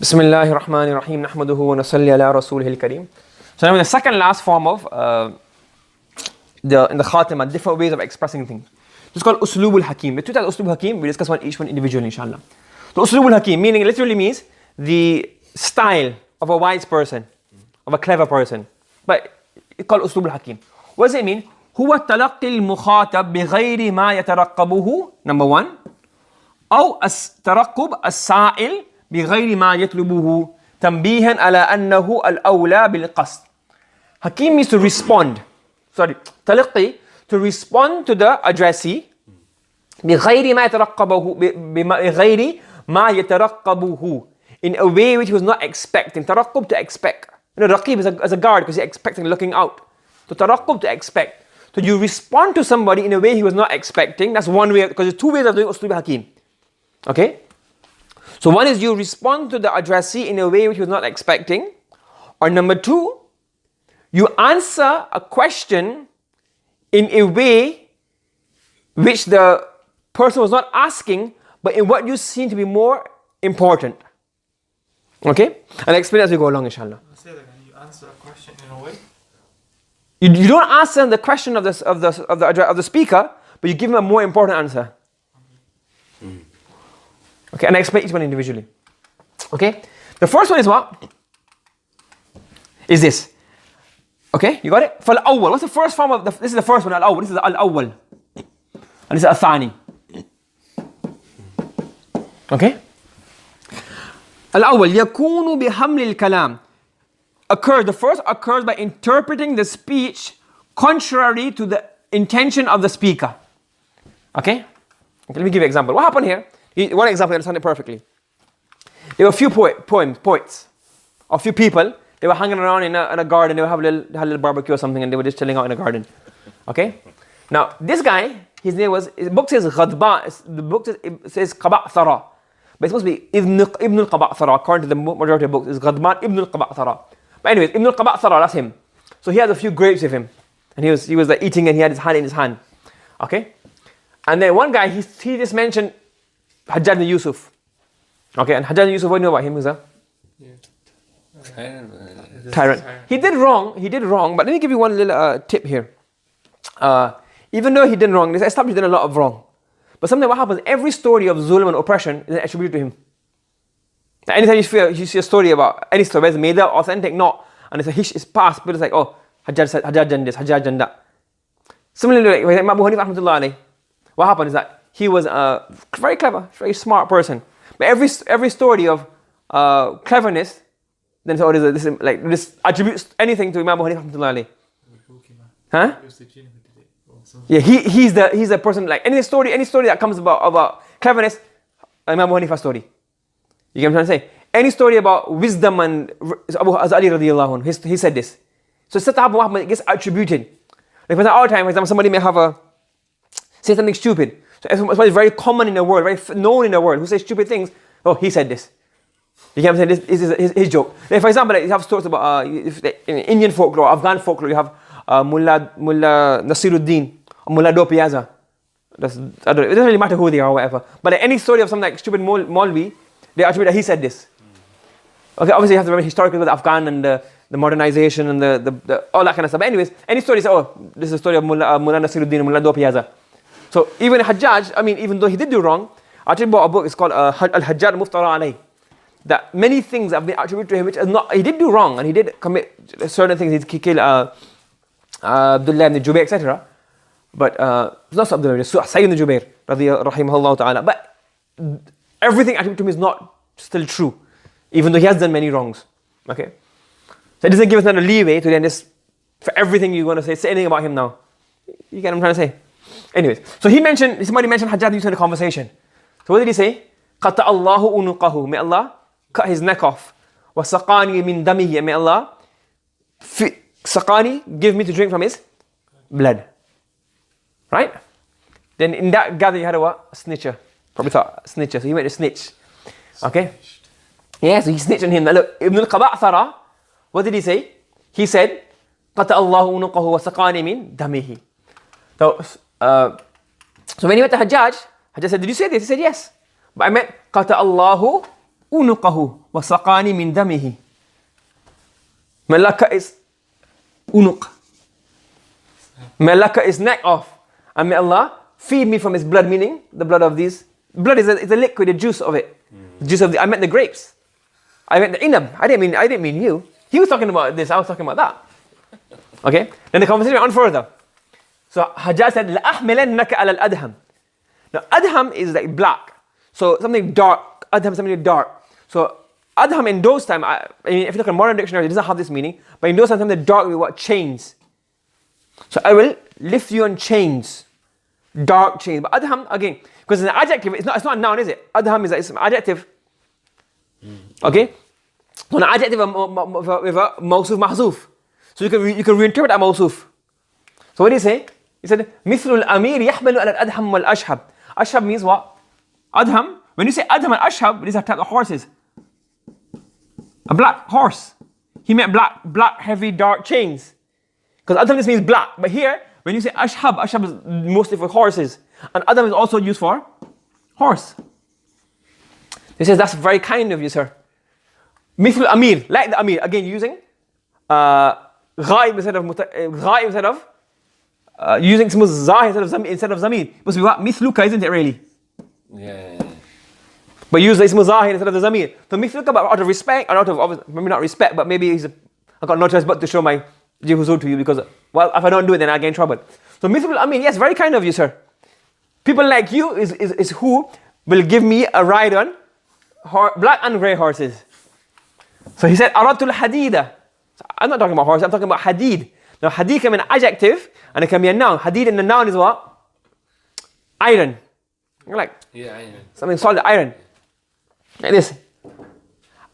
Bismillahir Rahmanir Rahim. Nahmaduhu wa nusalli ala rasulihil kareem. So now in the second last form of in the khatima, different ways of expressing things. It's called Uslubul Hakim. The two types of Uslubul Hakim, we discuss each one individually, inshallah. The Uslubul Hakim, meaning literally means the style of a wise person, of a clever person. But it's called Uslubul Hakim. What does it mean? هو التلقي المخاطب بغير ما يترقبه number one أو الترقب السائل بغير ما يطلبه تنبيها على أنه الأولى بالقصد. Hakim means to respond. تلقي, to respond to the addressee بغير ما يترقبه بغير ما يترقبه in a way which he was not expecting. ترقب, to expect. You know, raqib is a guard because he's expecting, looking out. So ترقب, to expect. So you respond to somebody in a way he was not expecting. That's one way, because there's two ways of doing Uslub Hakim. Okay? So one is you respond to the addressee in a way which he was not expecting. Or number two, you answer a question in a way which the person was not asking, but in what you seem to be more important. Okay? I'll explain as we go along, inshallah. Say that again. You answer a question in a way. You don't answer the question of the speaker, but you give him a more important answer. Okay, and I explain each one individually. Okay? The first one is what? Is this. Okay, you got it? For al-awwal, what's the first form of this is the first one, al-awwal. This is al-awwal. And this is al-thani. Okay? Al-awwal, يكون بحمل الكلام. The first occurs by interpreting the speech contrary to the intention of the speaker. Okay, let me give you an example. What happened here? One example, I understand it perfectly. There were a few poets, a few people. They were hanging around in a garden. They would have a little barbecue or something, and they were just chilling out in the garden. Okay. Now this guy, his book says Ghadba. The book says Qaba'thara, but it's supposed to be Ibn al-Qaba'thara. According to the majority of books, it's Ghadban Ibn al-Qaba'thara. But anyways, Ibn al-Qaba'thara, that's him. So he has a few grapes with him, and he was like eating, and he had his hand in his hand. Okay. And then one guy, he just mentioned Hajjaj ibn Yusuf. Okay, and Hajjaj ibn Yusuf, what do you know about him? Who's that? Tyrant. He did wrong, but let me give you one little tip here. Even though he did wrong, this established he did a lot of wrong. But sometimes what happens, every story of zulm and oppression is attributed to him. Now, anytime you see a story about any story, whether it's made up, authentic, not, and it's past, but it's like, oh, Hajjaj done this, Hajjaj done that. Similarly, like Abu Hanifah rahmatullah alayhi, what happened is that he was a very clever, very smart person. But every story of cleverness, then so this attributes anything to Imam Abu Hanifah rahmatullah alayhi. Huh? Yeah, he's the person, like any story that comes about cleverness, Imam Abu Hanifah story. You get what I'm trying to say? Any story about wisdom and Abu Ali radiallahu anhu, he said this. So it's it gets attributed. Like for example, somebody may say something stupid. So somebody very common in the world, very known in the world, who says stupid things. Oh, he said this. You get what I'm saying? This is his joke. Like for example, you have stories about in Indian folklore, Afghan folklore. You have Mullah Nasiruddin or Mullah Do Piazza. It doesn't really matter who they are or whatever. But any story of some like stupid Maulvi, they attribute that he said this. Okay, obviously you have to remember historically with Afghan and the modernization and the all that kind of stuff. But anyways, any story say, oh, this is a story of Mullah Nasiruddin and Mullah Do Piazza. So even Hajjaj, even though he did do wrong, I actually bought a book, it's called Al-Hajjaj Muftara Alayh. That many things have been attributed to him, which is not, he did do wrong, and he did commit certain things, he killed Abdullah ibn Jubayr, etc. But it's not Abdullah, it's Sayyid ibn Jubayr, rahimahullah ta'ala. But everything attributed to him is not still true, even though he has done many wrongs. Okay? So it doesn't give us another leeway to then just, for everything you're going to say anything about him now. You get what I'm trying to say? Anyways, so somebody mentioned Hajjaj in the conversation. So what did he say? قَطَعَ اللَّهُ أُنُقَهُ. May Allah cut his neck off. وَسَقَانِي مِن دَمِهِ. May Allah Saqani, give me to drink from his blood. Right? Then in that gather you had a what? A snitcher. Probably thought a snitcher. So he went to snitch. Okay? Yeah, so he snitched on him. Now look, Ibn al-Qaba'thara, what did he say? He said, قَطَعَ اللَّهُ أُنُقَهُ وَسَقَانِي مِن دَمِهِ. So when he went to Hajjaj said, did you say this? He said, yes. But I meant, قَطَعَ اللَّهُ unuqahu wa saqani min damihi. Malaka is unuq. Malaka is neck off. And may Allah feed me from his blood, meaning the blood of these. Blood is a liquid, the juice of it. The juice of I meant the grapes. I meant the inab. I didn't mean you. He was talking about this, I was talking about that. Okay? Then the conversation went on further. So Hajjaj said, لَأَحْمِلَنَّكَ عَلَى الْأَدْهَمِ. Now adham is like black. So something dark. Adham, something dark. So adham in those times, I mean, if you look at modern dictionary, it doesn't have this meaning. But in those times, something dark with what? Chains. So I will lift you on chains. Dark chains. But adham, again, because it's an adjective, it's not a noun, is it? Adham is an adjective. Okay? So an adjective with a mawsuf mahzuf. So you can reinterpret that mawsuf. So what did he say? He said, مثل الأمير يحمل على الأدهم والأشهب. Ashhab means what? Adham. When you say Adham and Ashhab, these are types of horses. A black horse. He meant black, heavy, dark chains. Because Adham just means black. But here, when you say Ashhab, Ashhab is mostly for horses. And Adham is also used for horse. He says, that's very kind of you, sir. Mithl Amir, like the Amir. Again, using ghaib instead of using Zahir instead of Zamir. It must be what? Mithluka, isn't it really? Yeah. But use the Ismu Zahir instead of the Zamir. So Mithluka, but out of respect, or out of, maybe not respect, but maybe I got no choice but to show my Jihuzur to you because, well, if I don't do it, then I get in trouble. So Mithlul Amin, yes, very kind of you, sir. People like you is who will give me a ride on black and grey horses. So he said, Aratul Hadida. So I'm not talking about horses, I'm talking about Hadid. Now Hadid can be an adjective and it can be a noun. Hadid in the noun is what? Iron. You're like, iron. Something solid, iron. Like this.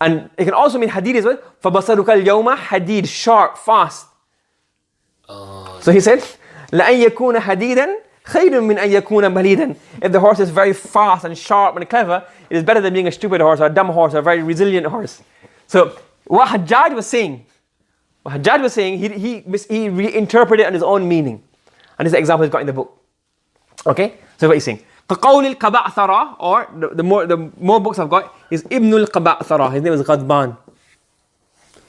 And it can also mean Hadid as well. فَبَصَرُكَ الْيَوْمَ Hadid, sharp, fast. So he said, لَأَنْ يَكُونَ حَدِيدًا خَيْرٌ مِنْ أَنْ يَكُونَ بَلِيدًا. If the horse is very fast and sharp and clever, it is better than being a stupid horse or a dumb horse or a very resilient horse. So what Hajjaj was saying, he reinterpreted it on his own meaning. And this example is got in the book. Okay? So what he's saying. كَقَوْلِ الْقَبَعْثَرَةِ, or the more books I've got is Ibn al-Qaba'thara. His name is Ghadban.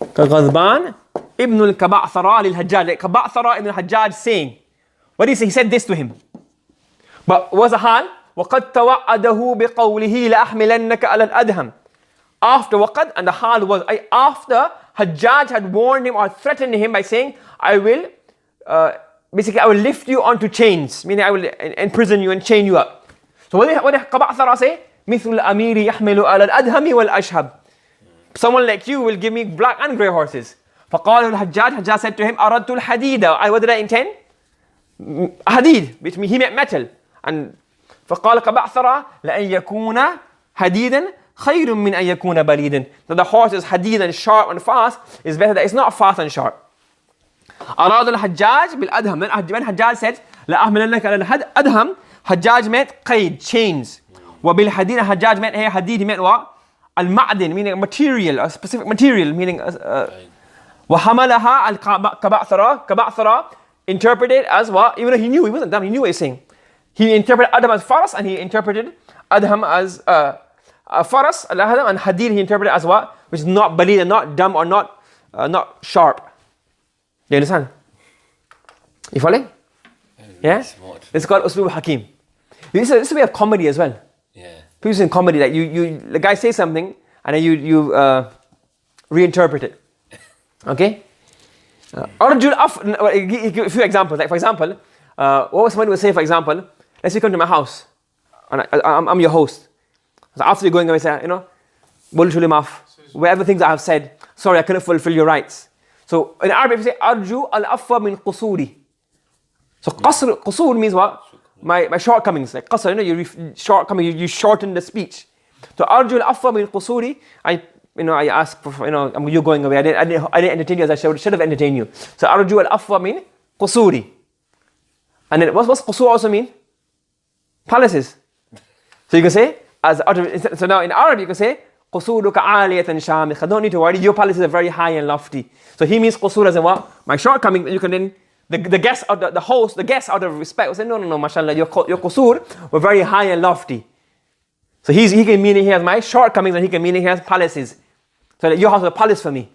Ghadban Ibn al-Qaba'thara lil-Hajjaj. Like Qaba'thara Ibn al-Hajjaj saying. What did he say? He said this to him. But what's the hal? وَقَدْ تَوَعَّدَهُ بِقَوْلِهِ لَأَحْمِلَنَّكَ عَلَى الْأَدْهَمِ. After waqad, and the hal was, after Hajjaj had warned him or threatened him by saying, I will lift you onto chains, meaning I will imprison you and chain you up. So what did Qaba'thara say? مثل الأمير يحمل على الأدهم والأشهب. Someone like you will give me black and grey horses. فقال الحجاج, Hajjaj said to him, أردت الحديد. What did I intend? Hadid, which means he meant metal. And فقال قبعثرة لأن يكون حديدا خير من أن يكون بليدا. That the horse is hadid and sharp and fast is better that it's not fast and sharp. أراد الحجاج بالأدهم. Then Hajjaj said لأحملنك على الأدهم. Hajjaj meant qaid, chains. وبالحديد Hajjaj meant here, hadid, he meant what? Al-ma'din, meaning a material, a specific material, meaning وحملها القبعثرة. Qaba'thara interpreted as what? Even though he wasn't dumb, he knew what he was saying. He interpreted Adam as faras and he interpreted Adham as faras, al-Adham, and hadid he interpreted as what? Which is not balid and not dumb or not sharp. Do you understand? You following? Yeah? It's called Uslub Hakim. This is a way of comedy as well. Yeah. People in comedy, like the guy says something and then you reinterpret it. Okay? Give a few examples. Like for example, what was somebody would say, for example, let's say you come to my house and I'm your host. So after you're going away, say, Bol Shuli Maaf, whatever things I have said, sorry, I couldn't fulfill your rights. So in Arabic, we say, Arju al-afwa min qusuri. So qusur means what? My shortcomings. Like qasr, you shorten the speech. So Arju al-afwa min qusuri, I ask for, you're going away. I didn't entertain you as I should have entertained you. So Arju al-afwa min qusuri. And then what's qusur also mean? Palaces. So you can say, so now in Arabic you can say, قصورك عالية شامخة. Don't need to worry, your palaces are very high and lofty. So he means qusur as in what? My shortcoming. You can then, the guest, or the host, the guest out of respect will say, no, mashallah, your qusur were very high and lofty. So he can mean he has my shortcomings, and he can mean he has palaces. So that your house is a palace for me.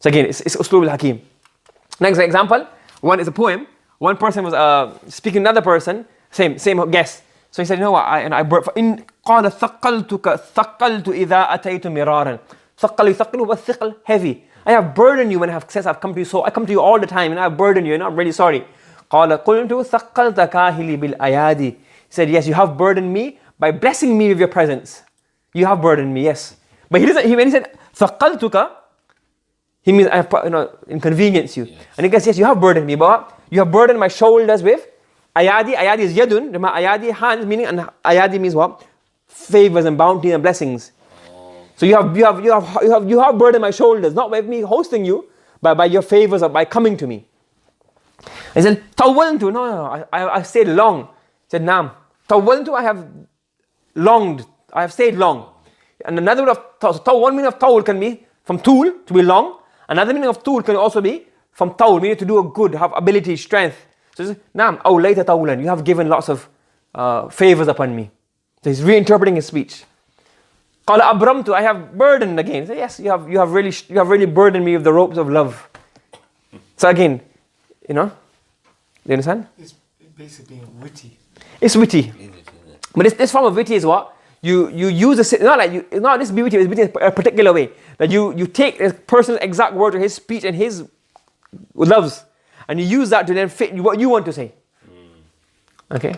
So again, it's uslub al-hakim. Next example, one is a poem. One person was speaking to another person, same guess. So he said, you know what, in قال ثقلتك ثقلت إذا أتيت مرارا. ثقل والثقل heavy. I have burdened you when I have said I've come to you, so I come to you all the time and I have burdened you and I'm really sorry. قال قلت ثقلت كاهلي بالأيادي. He said, yes, you have burdened me by blessing me with your presence. You have burdened me, yes. But when he said ثقلتك, he means I have inconvenienced you. Yes. And he goes, yes, you have burdened me, but you have burdened my shoulders with ayadi. Ayadi is yadun. Remember, ayadi, hands, meaning, and ayadi means what? Favors and bounty and blessings. So you have burdened my shoulders, not by me hosting you, but by your favors or by coming to me. He said, tawwaltu, no, I stayed long. He said, naam. Tawwaltu, I have longed. I have stayed long. And another word of one meaning of tawul can be from tool, to be long. Another meaning of tool can also be from tawul, meaning to do a good, have ability, strength. So he says, naam, awlayta tawulan, you have given lots of favors upon me. So he's reinterpreting his speech. Qala abramtu, I have burdened again. So yes, you have really burdened me with the ropes of love. So again, do you understand? It's basically witty. It's witty. But this form of witty is what? You use it's not this witty, it's witty in a particular way. That you take a person's exact word or his speech and his loves, and you use that to then fit what you want to say. Okay?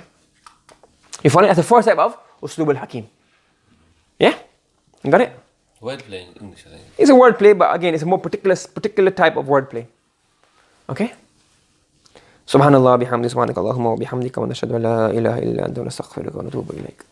You follow it as the first type of uslub al-hakim. Yeah? You got it? Wordplay in English, I think. It's a wordplay, but again, it's a more particular type of wordplay. Okay? Subhanallah bihamdi subhanaka Allahumma wa bihamdika wa nashhadu an la ilaha illa anta wa nastaghfiruka wa natubu ilayk.